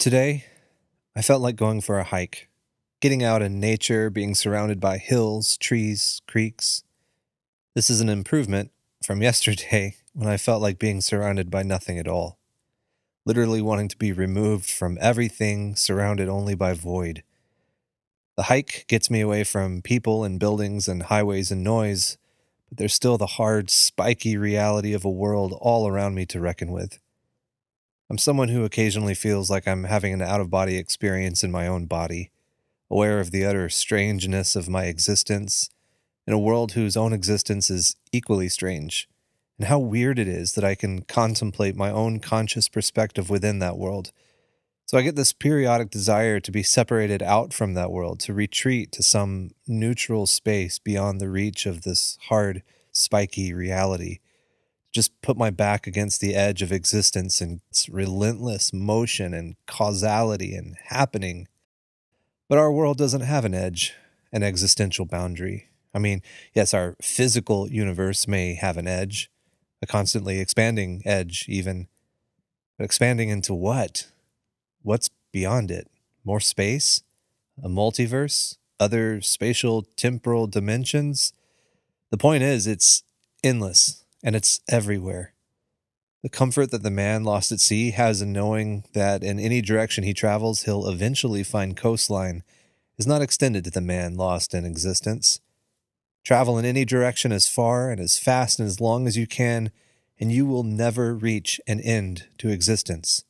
Today, I felt like going for a hike, getting out in nature, being surrounded by hills, trees, creeks. This is an improvement from yesterday when I felt like being surrounded by nothing at all, literally wanting to be removed from everything, surrounded only by void. The hike gets me away from people and buildings and highways and noise, but there's still the hard, spiky reality of a world all around me to reckon with. I'm someone who occasionally feels like I'm having an out-of-body experience in my own body, aware of the utter strangeness of my existence in a world whose own existence is equally strange, and how weird it is that I can contemplate my own conscious perspective within that world. So I get this periodic desire to be separated out from that world, to retreat to some neutral space beyond the reach of this hard, spiky reality. Just put my back against the edge of existence and its relentless motion and causality and happening. But our world doesn't have an edge, an existential boundary. I mean, yes, our physical universe may have an edge, a constantly expanding edge even. But expanding into what? What's beyond it? More space? A multiverse? Other spatial temporal dimensions? The point is, it's endless, and it's everywhere. The comfort that the man lost at sea has in knowing that in any direction he travels, he'll eventually find coastline is not extended to the man lost in existence. Travel in any direction as far and as fast and as long as you can, and you will never reach an end to existence.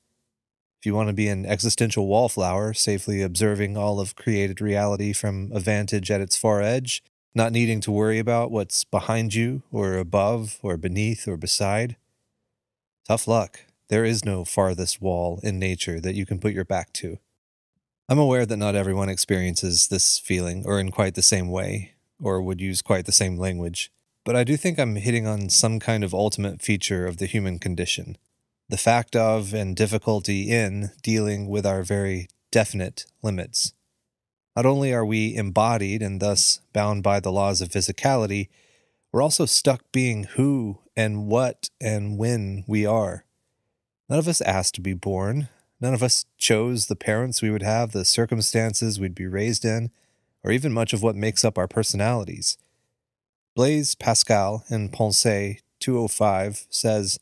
If you want to be an existential wallflower, safely observing all of created reality from a vantage at its far edge, not needing to worry about what's behind you or above or beneath or beside, tough luck. There is no farthest wall in nature that you can put your back to. I'm aware that not everyone experiences this feeling or in quite the same way, or would use quite the same language, but I do think I'm hitting on some kind of ultimate feature of the human condition. The fact of and difficulty in dealing with our very definite limits. Not only are we embodied and thus bound by the laws of physicality, we're also stuck being who and what and when we are. None of us asked to be born. None of us chose the parents we would have, the circumstances we'd be raised in, or even much of what makes up our personalities. Blaise Pascal in Pensée 205 says,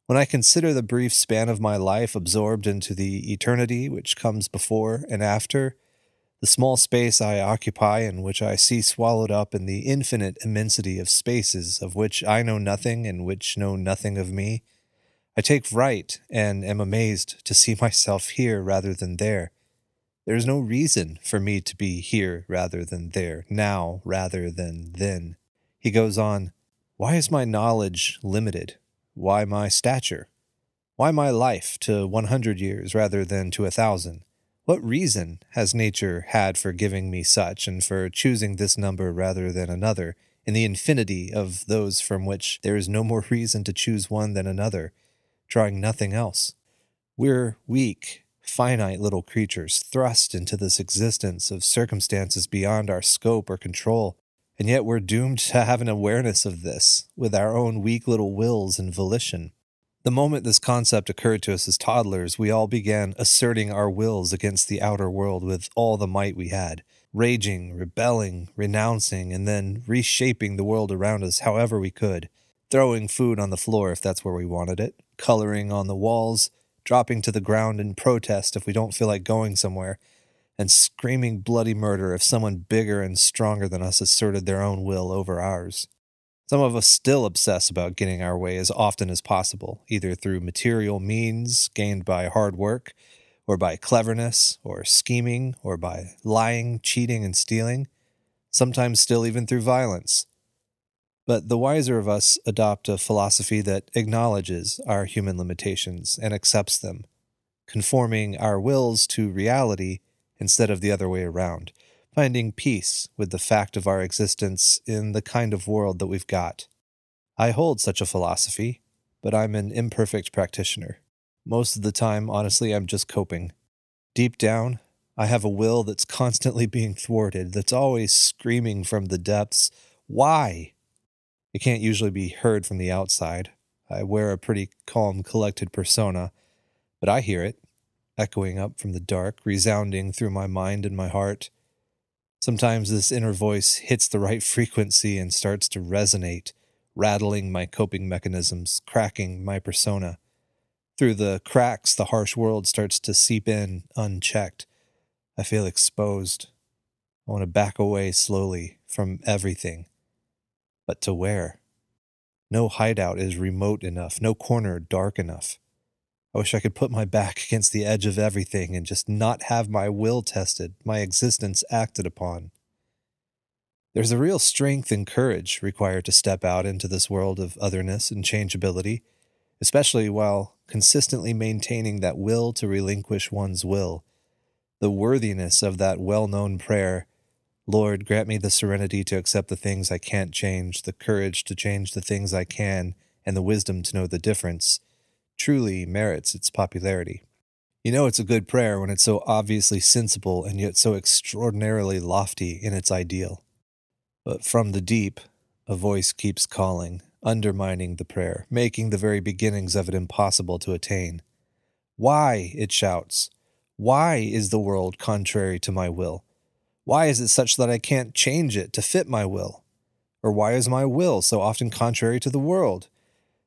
"When I consider the brief span of my life absorbed into the eternity which comes before and after, the small space I occupy and which I see swallowed up in the infinite immensity of spaces of which I know nothing and which know nothing of me, I take fright and am amazed to see myself here rather than there. There is no reason for me to be here rather than there, now rather than then." He goes on, "Why is my knowledge limited? Why my stature? Why my life to 100 years rather than to 1,000? What reason has nature had for giving me such and for choosing this number rather than another, in the infinity of those from which there is no more reason to choose one than another, drawing nothing else? We're weak, finite little creatures thrust into this existence of circumstances beyond our scope or control, and yet we're doomed to have an awareness of this with our own weak little wills and volition. The moment this concept occurred to us as toddlers, we all began asserting our wills against the outer world with all the might we had, raging, rebelling, renouncing, and then reshaping the world around us however we could, throwing food on the floor if that's where we wanted it, coloring on the walls, dropping to the ground in protest if we don't feel like going somewhere, and screaming bloody murder if someone bigger and stronger than us asserted their own will over ours. Some of us still obsess about getting our way as often as possible, either through material means gained by hard work, or by cleverness, or scheming, or by lying, cheating, and stealing, sometimes still even through violence. But the wiser of us adopt a philosophy that acknowledges our human limitations and accepts them, conforming our wills to reality instead of the other way around, finding peace with the fact of our existence in the kind of world that we've got. I hold such a philosophy, but I'm an imperfect practitioner. Most of the time, honestly, I'm just coping. Deep down, I have a will that's constantly being thwarted, that's always screaming from the depths, "Why?" It can't usually be heard from the outside. I wear a pretty calm, collected persona, but I hear it. echoing up from the dark, resounding through my mind and my heart. Sometimes this inner voice hits the right frequency and starts to resonate, rattling my coping mechanisms, cracking my persona. Through the cracks, the harsh world starts to seep in unchecked. I feel exposed. I want to back away slowly from everything. But to where? No hideout is remote enough, no corner dark enough. I wish I could put my back against the edge of everything and just not have my will tested, my existence acted upon. There's a real strength and courage required to step out into this world of otherness and changeability, especially while consistently maintaining that will to relinquish one's will. The worthiness of that well-known prayer, Lord, grant me the serenity to accept the things I can't change, the courage to change the things I can, and the wisdom to know the difference, truly merits its popularity. You know it's a good prayer when it's so obviously sensible and yet so extraordinarily lofty in its ideal. But from the deep, a voice keeps calling, undermining the prayer, making the very beginnings of it impossible to attain. Why, it shouts, why is the world contrary to my will? Why is it such that I can't change it to fit my will? Or why is my will so often contrary to the world?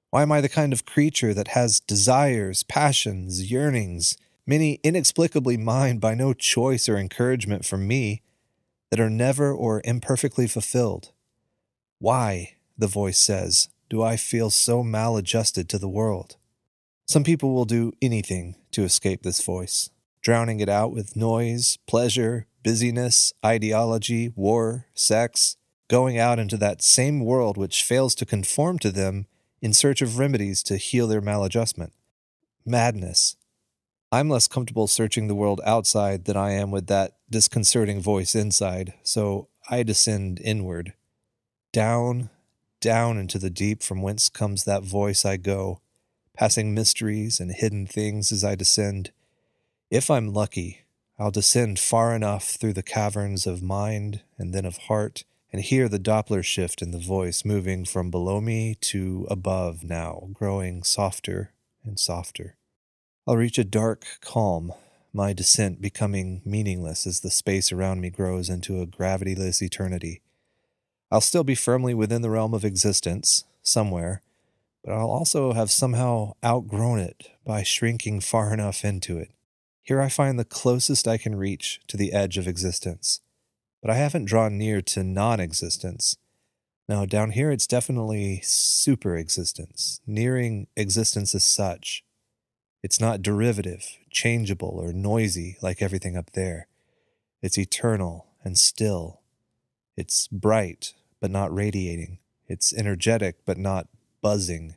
Why am I the kind of creature that has desires, passions, yearnings, many inexplicably mine by no choice or encouragement from me, that are never or imperfectly fulfilled? Why, the voice says, do I feel so maladjusted to the world? Some people will do anything to escape this voice, drowning it out with noise, pleasure, busyness, ideology, war, sex, going out into that same world which fails to conform to them in search of remedies to heal their maladjustment. Madness. I'm less comfortable searching the world outside than I am with that disconcerting voice inside, so I descend inward. Down, down into the deep from whence comes that voice I go, passing mysteries and hidden things as I descend. If I'm lucky, I'll descend far enough through the caverns of mind and then of heart, and hear the Doppler shift in the voice moving from below me to above now, growing softer and softer. I'll reach a dark calm, my descent becoming meaningless as the space around me grows into a gravityless eternity. I'll still be firmly within the realm of existence, somewhere, but I'll also have somehow outgrown it by shrinking far enough into it. Here I find the closest I can reach to the edge of existence, but I haven't drawn near to non-existence. No, down here it's definitely super-existence, nearing existence as such. It's not derivative, changeable, or noisy like everything up there. It's eternal and still. It's bright, but not radiating. It's energetic, but not buzzing.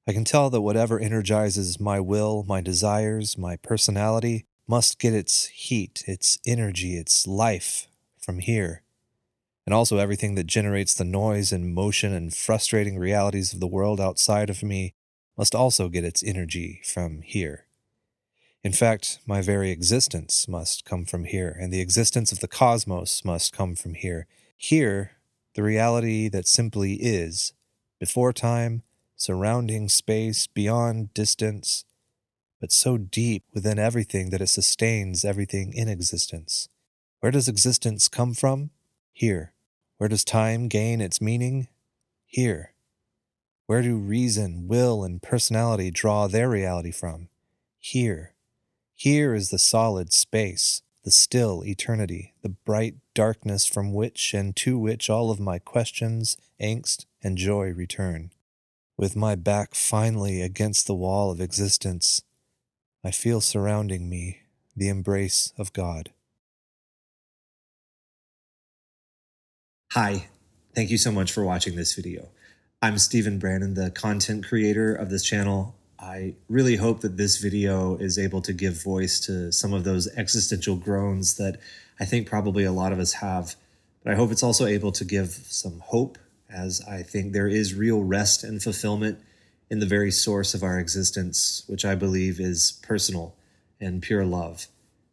I can tell that whatever energizes my will, my desires, my personality, must get its heat, its energy, its life from here. And also everything that generates the noise and motion and frustrating realities of the world outside of me must also get its energy from here. In fact, my very existence must come from here, and the existence of the cosmos must come from here. Here, the reality that simply is, before time, surrounding space, beyond distance, but so deep within everything that it sustains everything in existence. Where does existence come from? Here. Where does time gain its meaning? Here. Where do reason, will, and personality draw their reality from? Here. Here is the solid space, the still eternity, the bright darkness from which and to which all of my questions, angst, and joy return. With my back finally against the wall of existence, I feel surrounding me the embrace of God. Hi, thank you so much for watching this video. I'm Stephen Brandon, the content creator of this channel. I really hope that this video is able to give voice to some of those existential groans that I think probably a lot of us have. But I hope it's also able to give some hope, as I think there is real rest and fulfillment in the very source of our existence, which I believe is personal and pure love.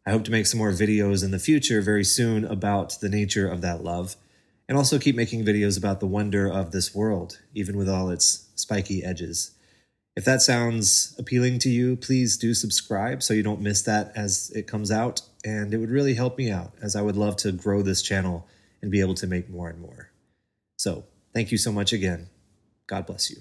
I hope to make some more videos in the future very soon about the nature of that love, and also keep making videos about the wonder of this world, even with all its spiky edges. If that sounds appealing to you, please do subscribe so you don't miss that as it comes out. And it would really help me out, as I would love to grow this channel and be able to make more and more. So thank you so much again. God bless you.